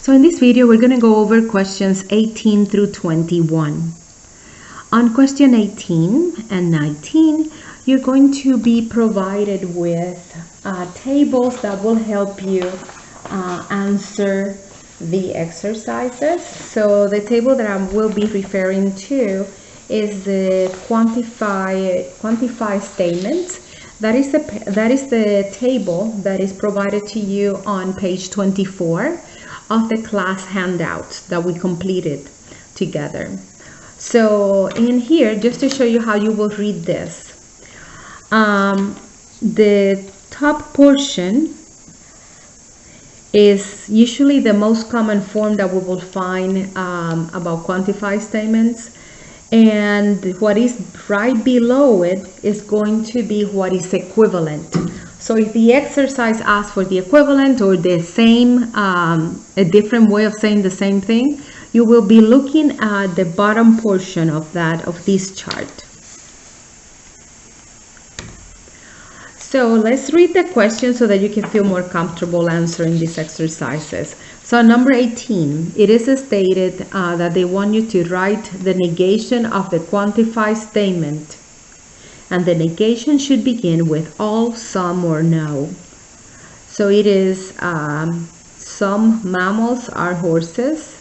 So in this video, we're going to go over questions 18 through 21. On question 18 and 19, you're going to be provided with tables that will help you answer the exercises. So the table that I will be referring to is the quantify statements. That is the table that is provided to you on page 24 of the class handout that we completed together. So in here, just to show you how you will read this, the top portion is usually the most common form that we will find about quantify statements. And what is right below it is going to be what is equivalent. So if the exercise asks for the equivalent or the same, a different way of saying the same thing, you will be looking at the bottom portion of this chart. So let's read the question so that you can feel more comfortable answering these exercises. So number 18, it is stated that they want you to write the negation of the quantify statement. And the negation should begin with all, some, or no. So it is some mammals are horses.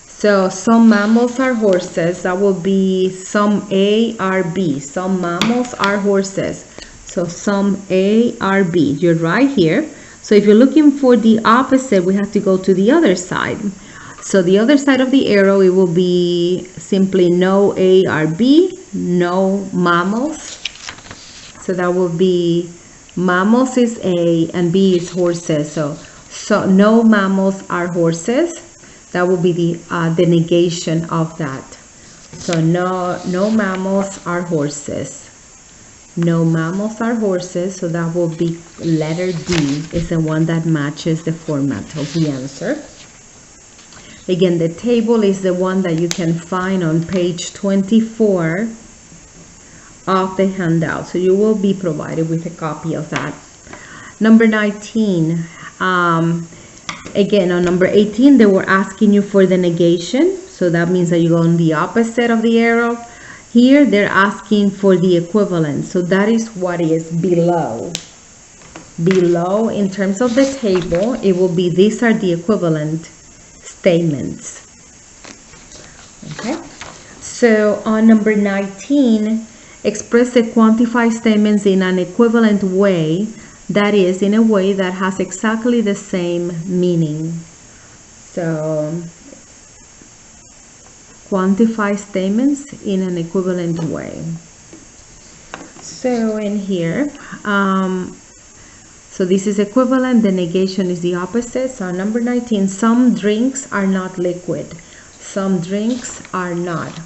So some mammals are horses. That will be some A are B. Some mammals are horses. So some A are B. You're right here. So if you're looking for the opposite, we have to go to the other side. So the other side of the arrow, it will be simply no A are B, no mammals. So that will be mammals is A and B is horses. So no mammals are horses. That will be the negation of that. So no mammals are horses. No mammals are horses. So that will be letter D is the one that matches the format of the answer. Again, the table is the one that you can find on page 24 of the handout. So you will be provided with a copy of that. Number 19. Again, on number 18, they were asking you for the negation. So that means that you go on the opposite of the arrow. Here, they're asking for the equivalent. So that is what is below. Below, in terms of the table, it will be these are the equivalent statements. Okay. So on number 19, express the quantify statements in an equivalent way. That is, in a way that has exactly the same meaning. So, quantify statements in an equivalent way. So, in here, so this is equivalent, the negation is the opposite. So, number 19, some drinks are not liquid. Some drinks are not.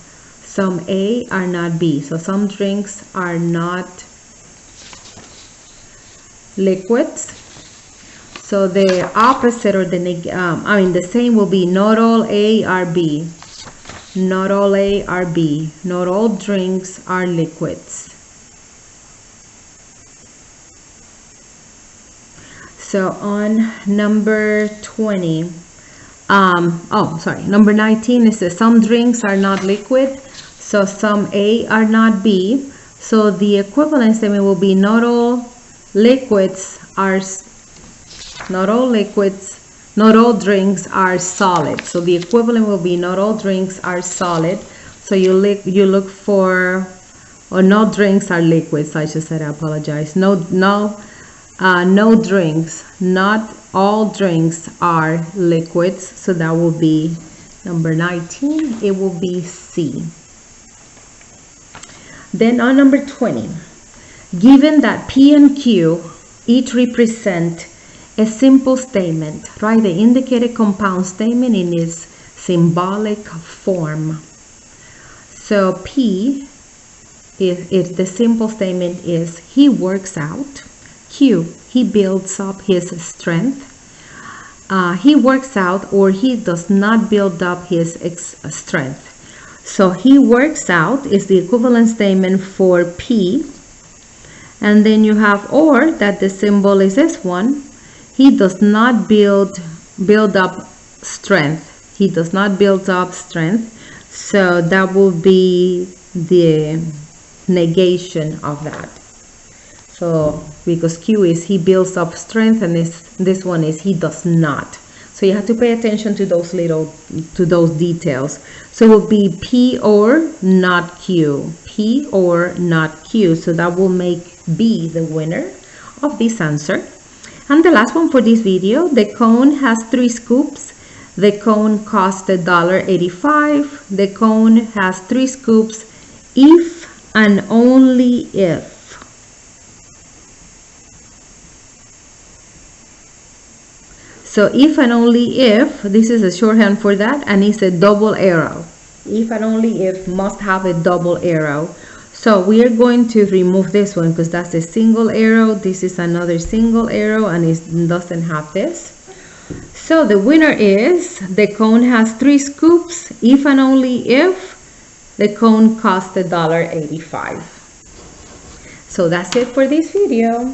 Some A are not B. So, some drinks are not liquids. So the opposite or the same will be not all A are B. Not all A are B. Not all drinks are liquids. So on number 20, number 19 is that some drinks are not liquid. So some A are not B. So the equivalent statement will be not all drinks are solid. So the equivalent will be not all drinks are solid. So you look for, or no drinks are liquids. I just said, I apologize. No drinks. Not all drinks are liquids. So that will be number 19. It will be C. Then on number 20. Given that P and Q each represent a simple statement, write the indicated compound statement in its symbolic form. So P, if the simple statement is he works out. Q, he builds up his strength. He works out or he does not build up his strength. So he works out is the equivalent statement for P. And then you have or, that the symbol is this one. he does not build up strength. He does not build up strength. So that will be the negation of that. So because Q is he builds up strength, and this one is he does not. So you have to pay attention to those details. So it will be P or not Q. P or not Q. So that will make B the winner of this answer. And the last one for this video, the cone has 3 scoops. The cone cost $1.85. The cone has 3 scoops if and only if. So if and only if, this is a shorthand for that, and it's a double arrow. If and only if must have a double arrow. So we are going to remove this one because that's a single arrow. This is another single arrow, and it doesn't have this. So the winner is the cone has 3 scoops if and only if the cone costs $1.85. So that's it for this video.